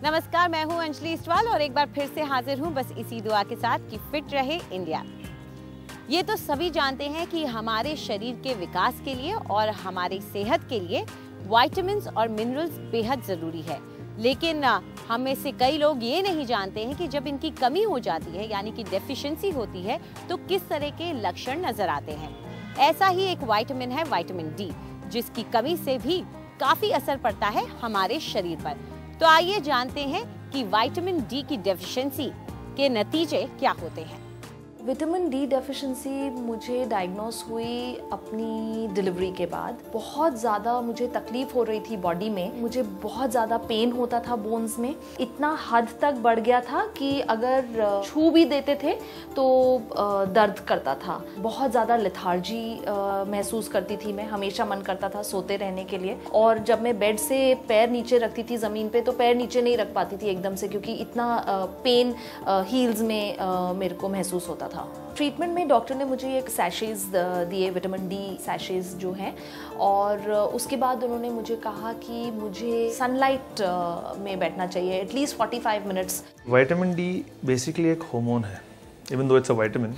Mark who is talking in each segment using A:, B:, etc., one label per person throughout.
A: नमस्कार, मैं हूं अंजलि इस्टवाल और एक बार फिर से हाजिर हूं बस इसी दुआ के साथ कि फिट रहे इंडिया। ये तो सभी जानते हैं कि हमारे शरीर के विकास के लिए और हमारी सेहत के लिए विटामिन्स और मिनरल्स बेहद ज़रूरी है। लेकिन हम में से कई लोग ये नहीं जानते हैं कि जब इनकी कमी हो जाती है यानी कि डेफिशिएंसी होती है तो किस तरह के लक्षण नजर आते हैं। ऐसा ही एक विटामिन है विटामिन डी, जिसकी कमी से भी काफ़ी असर पड़ता है हमारे शरीर पर। तो आइए जानते हैं कि विटामिन डी की डेफिशिएंसी के नतीजे क्या होते हैं।
B: विटामिन डी डेफिशिएंसी मुझे डायग्नोस हुई अपनी डिलीवरी के बाद। बहुत ज़्यादा मुझे तकलीफ़ हो रही थी बॉडी में, मुझे बहुत ज़्यादा पेन होता था बोन्स में। इतना हद तक बढ़ गया था कि अगर छू भी देते थे तो दर्द करता था। बहुत ज़्यादा लेथार्जी महसूस करती थी मैं, हमेशा मन करता था सोते रहने के लिए। और जब मैं बेड से पैर नीचे रखती थी ज़मीन पे तो पैर नीचे नहीं रख पाती थी एकदम से, क्योंकि इतना पेन हील्स में मेरे को महसूस होता था। ट्रीटमेंट में डॉक्टर ने मुझे एक सैशेज दिए, विटामिन डी सैशेज जो हैं, और उसके बाद उन्होंने मुझे कहा कि मुझे सनलाइट में बैठना चाहिए at least 45 minutes.
C: Vitamin D basically एक हार्मोन है, even though it's a vitamin,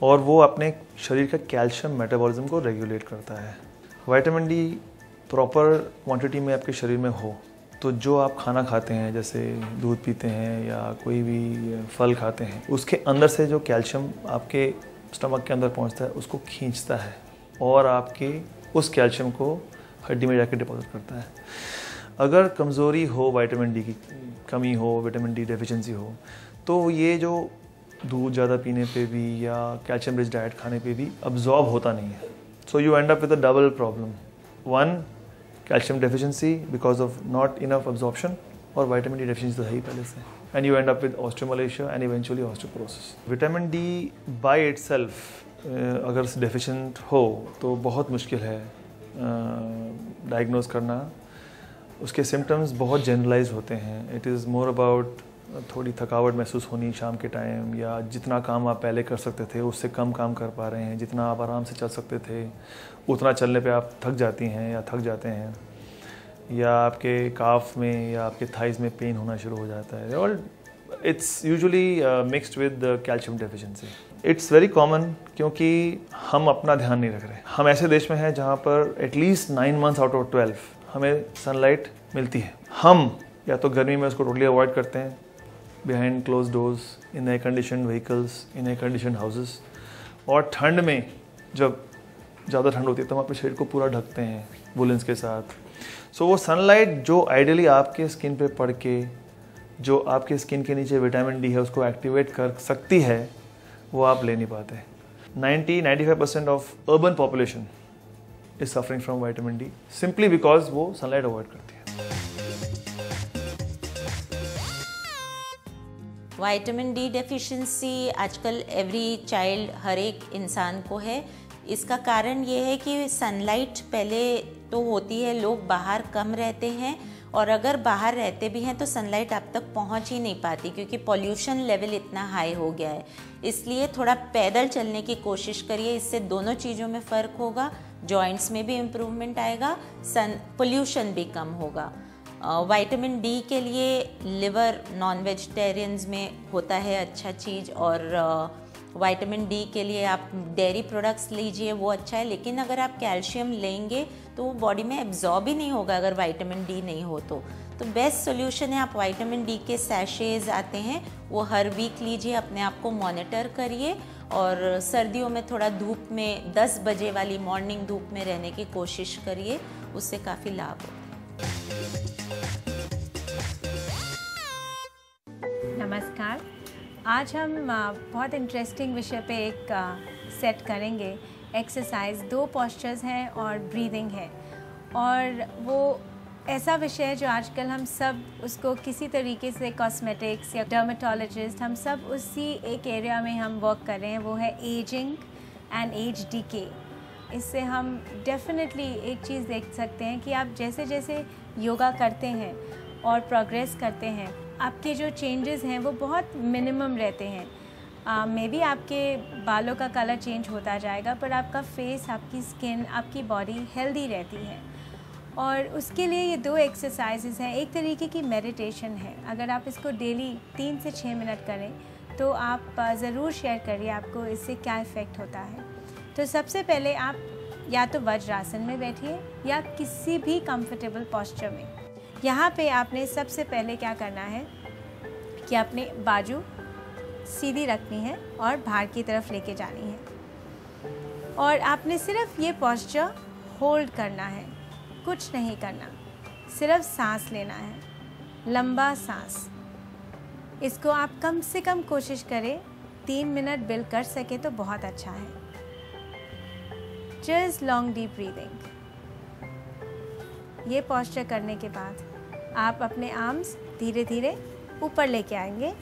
C: और वो अपने शरीर का कैल्शियम मेटाबॉलिज्म को रेगुलेट करता है। विटामिन डी प्रॉपर क्वांटिटी में आपके शरीर में हो तो जो आप खाना खाते हैं, जैसे दूध पीते हैं या कोई भी फल खाते हैं, उसके अंदर से जो कैल्शियम आपके स्टमक के अंदर पहुंचता है उसको खींचता है और आपके उस कैल्शियम को हड्डी में जाकर डिपॉजिट करता है। अगर कमज़ोरी हो, विटामिन डी की कमी हो, विटामिन डी डेफिशिएंसी हो, तो ये जो दूध ज़्यादा पीने पे भी या कैल्शियम रिच डाइट खाने पे भी अब्जॉर्ब होता नहीं है। So you and up with a double problem, one calcium deficiency because of not enough absorption, और vitamin D deficiency तो है ही पहले से, and you end up with osteomalacia and eventually osteoporosis. Vitamin D by itself अगर deficient हो तो बहुत मुश्किल है diagnose करना। उसके symptoms बहुत generalized होते हैं। It is more about थोड़ी थकावट महसूस होनी शाम के टाइम, या जितना काम आप पहले कर सकते थे उससे कम काम कर पा रहे हैं। जितना आप आराम से चल सकते थे उतना चलने पे आप थक जाती हैं या थक जाते हैं, या आपके काफ में या आपके थाइज में पेन होना शुरू हो जाता है। और it's usually mixed with calcium deficiency. It's very common क्योंकि हम अपना ध्यान नहीं रख रहे। हम ऐसे देश में हैं जहाँ पर एटलीस्ट 9 मंथ्स आउट ऑफ 12 हमें सनलाइट मिलती है। हम या तो गर्मी में उसको टोटली अवॉइड करते हैं behind close doors, in air condition vehicles, in air condition houses, और ठंड में जब ज़्यादा ठंड होती है तो हम अपने शरीर को पूरा ढकते हैं वुलेंस के साथ। सो वो सनलाइट जो आइडियली आपके स्किन पे पड़ के जो आपके स्किन के नीचे विटामिन डी है उसको एक्टिवेट कर सकती है, वो आप ले नहीं पाते। 90-95% of urban population is suffering from vitamin D simply because वो सनलाइट अवॉइड करती है।
D: विटामिन डी डेफिशिएंसी आजकल एवरी चाइल्ड, हर एक इंसान को है। इसका कारण ये है कि सनलाइट पहले तो होती है, लोग बाहर कम रहते हैं, और अगर बाहर रहते भी हैं तो सनलाइट आप तक पहुंच ही नहीं पाती क्योंकि पॉल्यूशन लेवल इतना हाई हो गया है। इसलिए थोड़ा पैदल चलने की कोशिश करिए, इससे दोनों चीज़ों में फ़र्क होगा, जॉइंट्स में भी इम्प्रूवमेंट आएगा, पोल्यूशन भी कम होगा। विटामिन डी के लिए लिवर नॉन वेजिटेरियंस में होता है अच्छा चीज़, और विटामिन डी के लिए आप डेयरी प्रोडक्ट्स लीजिए, वो अच्छा है। लेकिन अगर आप कैल्शियम लेंगे तो वो बॉडी में एब्जॉर्ब ही नहीं होगा अगर विटामिन डी नहीं हो तो बेस्ट सोल्यूशन है आप विटामिन डी के सैशेज आते हैं वो हर वीक लीजिए, अपने आप को मॉनिटर करिए, और सर्दियों में थोड़ा धूप में 10 बजे वाली मॉर्निंग धूप में रहने की कोशिश करिए, उससे काफ़ी लाभ होता है।
E: नमस्कार, आज हम बहुत इंटरेस्टिंग विषय पे एक सेट करेंगे। एक्सरसाइज, 2 पोस्चर्स हैं और ब्रीदिंग है, और वो ऐसा विषय है जो आजकल हम सब उसको किसी तरीके से कॉस्मेटिक्स या डर्मेटोलॉजिस्ट, हम सब उसी एक एरिया में हम वर्क कर रहे हैं, वो है एजिंग एंड एज डीके। इससे हम डेफिनेटली एक चीज़ देख सकते हैं कि आप जैसे जैसे योगा करते हैं और प्रोग्रेस करते हैं, आपके जो चेंजेस हैं वो बहुत मिनिमम रहते हैं। मे बी आपके बालों का कलर चेंज होता जाएगा, पर आपका फेस, आपकी स्किन, आपकी बॉडी हेल्दी रहती है। और उसके लिए ये 2 एक्सरसाइजेस हैं। एक तरीके की मेडिटेशन है, अगर आप इसको डेली 3 से 6 मिनट करें तो आप ज़रूर शेयर करिए आपको इससे क्या इफ़ेक्ट होता है। तो सबसे पहले आप या तो वज्रासन में बैठिए या किसी भी कंफर्टेबल पोस्चर में। यहाँ पे आपने सबसे पहले क्या करना है कि अपने बाजू सीधी रखनी है और बाहर की तरफ लेके जानी है और आपने सिर्फ ये पोस्चर होल्ड करना है, कुछ नहीं करना, सिर्फ सांस लेना है, लंबा सांस। इसको आप कम से कम कोशिश करें 3 मिनट बिल्ड कर सके तो बहुत अच्छा है। Just long deep breathing. ये पोस्चर करने के बाद आप अपने आर्म्स धीरे धीरे ऊपर लेके आएंगे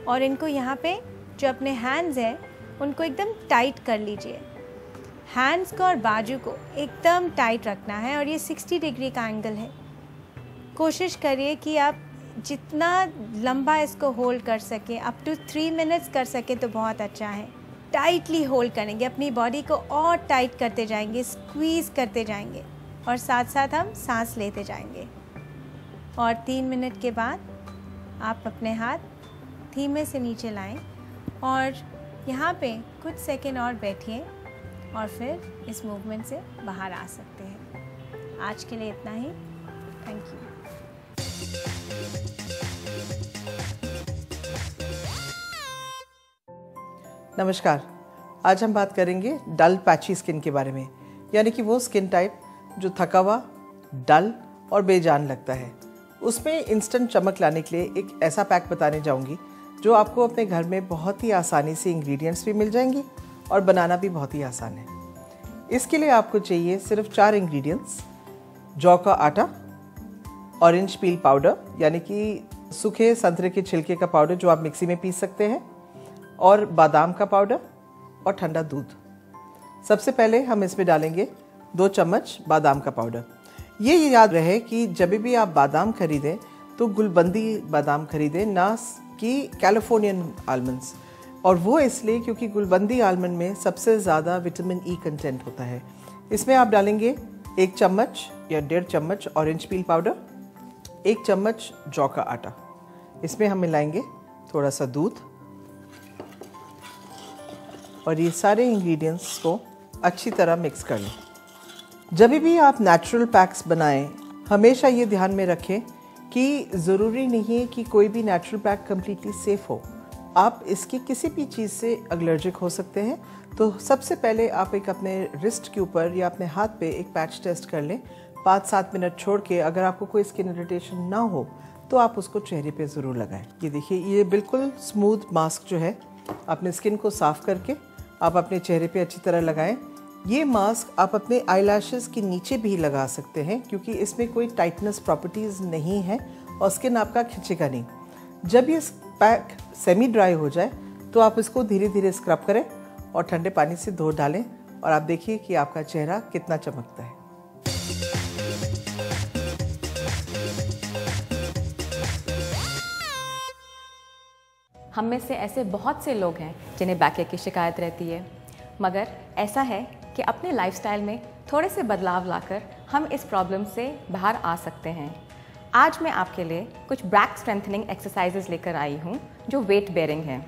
E: और इनको यहाँ पे जो अपने हैंड्स हैं उनको एकदम टाइट कर लीजिए। हैंड्स को और बाजू को एकदम टाइट रखना है और ये 60 डिग्री का एंगल है। कोशिश करिए कि आप जितना लंबा इसको होल्ड कर सके, अप टू 3 मिनट्स कर सके तो बहुत अच्छा है। टाइटली होल्ड करेंगे, अपनी बॉडी को और टाइट करते जाएंगे, स्क्वीज़ करते जाएंगे और साथ साथ हम सांस लेते जाएंगे। और 3 मिनट के बाद आप अपने हाथ धीमे से नीचे लाएं और यहाँ पे कुछ सेकेंड और बैठिए और फिर इस मूवमेंट से बाहर आ सकते हैं। आज के लिए इतना ही। Thank you.
F: नमस्कार। आज हम बात करेंगे डल पैची स्किन के बारे में, यानी कि वो स्किन टाइप जो थका हुआ, डल और बेजान लगता है। उसमें इंस्टेंट चमक लाने के लिए एक ऐसा पैक बताने जाऊंगी जो आपको अपने घर में बहुत ही आसानी से इंग्रेडिएंट्स भी मिल जाएंगे और बनाना भी बहुत ही आसान है। इसके लिए आपको चाहिए सिर्फ 4 इंग्रेडिएंट्स: जौ का आटा, ऑरेंज पील पाउडर यानी कि सूखे संतरे के छिलके का पाउडर जो आप मिक्सी में पीस सकते हैं, और बादाम का पाउडर और ठंडा दूध। सबसे पहले हम इसमें डालेंगे 2 चम्मच बादाम का पाउडर। ये याद रहे कि जब भी आप बादाम खरीदें तो गुलबंदी बादाम खरीदें, ना कि कैलिफोर्नियन आलमंड्स। और वो इसलिए क्योंकि गुलबंदी आलमंड में सबसे ज़्यादा विटामिन ई कंटेंट होता है। इसमें आप डालेंगे 1 चम्मच या 1.5 चम्मच ऑरेंज पील पाउडर, 1 चम्मच जौ का आटा। इसमें हम मिलाएंगे थोड़ा सा दूध और ये सारे इंग्रेडिएंट्स को अच्छी तरह मिक्स कर लें। जब भी आप नेचुरल पैक्स बनाएं, हमेशा ये ध्यान में रखें कि ज़रूरी नहीं है कि कोई भी नेचुरल पैक कम्प्लीटली सेफ़ हो। आप इसकी किसी भी चीज़ से एलर्जिक हो सकते हैं। तो सबसे पहले आप एक अपने रिस्ट के ऊपर या अपने हाथ पे एक पैच टेस्ट कर लें 5-7 मिनट छोड़ के। अगर आपको कोई स्किन इरिटेशन ना हो तो आप उसको चेहरे पे ज़रूर लगाएं। ये देखिए, ये बिल्कुल स्मूथ मास्क जो है अपने स्किन को साफ़ करके आप अपने चेहरे पे अच्छी तरह लगाएं। ये मास्क आप अपने आईलैशेस के नीचे भी लगा सकते हैं क्योंकि इसमें कोई टाइटनेस प्रॉपर्टीज़ नहीं है और स्किन आपका खिंचेगा नहीं। जब ये पैक सेमी ड्राई हो जाए तो आप इसको धीरे धीरे स्क्रब करें और ठंडे पानी से धो डालें और आप देखिए कि आपका चेहरा कितना चमकता है।
G: हम में से ऐसे बहुत से लोग हैं जिन्हें बैकएक की शिकायत रहती है, मगर ऐसा है कि अपने लाइफस्टाइल में थोड़े से बदलाव लाकर हम इस प्रॉब्लम से बाहर आ सकते हैं। आज मैं आपके लिए कुछ बैक स्ट्रेंथनिंग एक्सरसाइजेज लेकर आई हूँ जो वेट बेयरिंग हैं।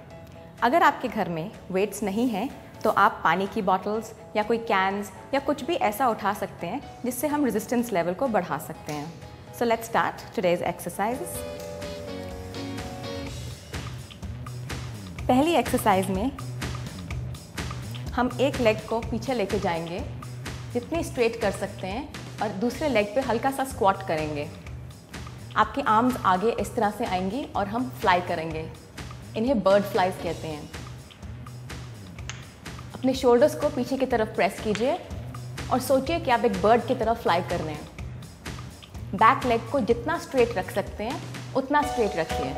G: अगर आपके घर में वेट्स नहीं हैं तो आप पानी की बॉटल्स या कोई कैन्स या कुछ भी ऐसा उठा सकते हैं जिससे हम रेजिस्टेंस लेवल को बढ़ा सकते हैं। So let's start today's exercises. पहली एक्सरसाइज में हम एक लेग को पीछे लेके जाएंगे जितनी स्ट्रेट कर सकते हैं और दूसरे लेग पे हल्का सा स्क्वाट करेंगे। आपकी आर्म्स आगे इस तरह से आएंगी और हम फ्लाई करेंगे। इन्हें बर्ड फ्लाइज कहते हैं। अपने शोल्डर्स को पीछे की तरफ प्रेस कीजिए और सोचिए कि आप एक बर्ड की तरफ फ्लाई कर रहे हैं। बैक लेग को जितना स्ट्रेट रख सकते हैं उतना स्ट्रेट रखिए।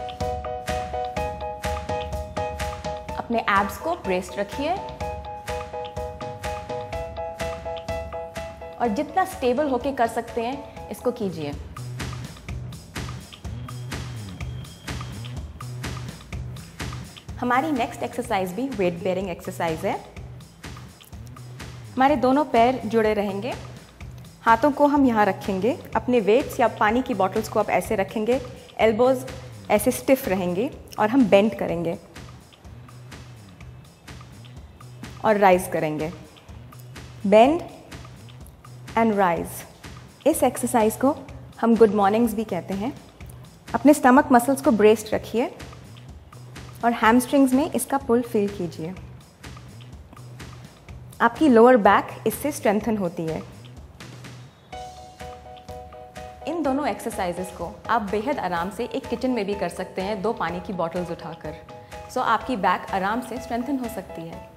G: अपने एब्स को ब्रेस्ड रखिए और जितना स्टेबल होके कर सकते हैं इसको कीजिए। हमारी नेक्स्ट एक्सरसाइज भी वेट बेयरिंग एक्सरसाइज है। हमारे दोनों पैर जुड़े रहेंगे। हाथों को हम यहाँ रखेंगे, अपने वेट्स या पानी की बॉटल्स को आप ऐसे रखेंगे, एल्बोज ऐसे स्टिफ रहेंगे और हम बेंड करेंगे और राइज करेंगे। Bend and rise. इस एक्सरसाइज को हम गुड मॉर्निंग्स भी कहते हैं। अपने स्टमक मसल्स को ब्रेस्ड रखिए और हैमस्ट्रिंग्स में इसका पुल फील कीजिए। आपकी लोअर बैक इससे स्ट्रेंथन होती है। इन दोनों एक्सरसाइजेस को आप बेहद आराम से एक किचन में भी कर सकते हैं, 2 पानी की बॉटल्स उठाकर। सो आपकी बैक आराम से स्ट्रेंथन हो सकती है।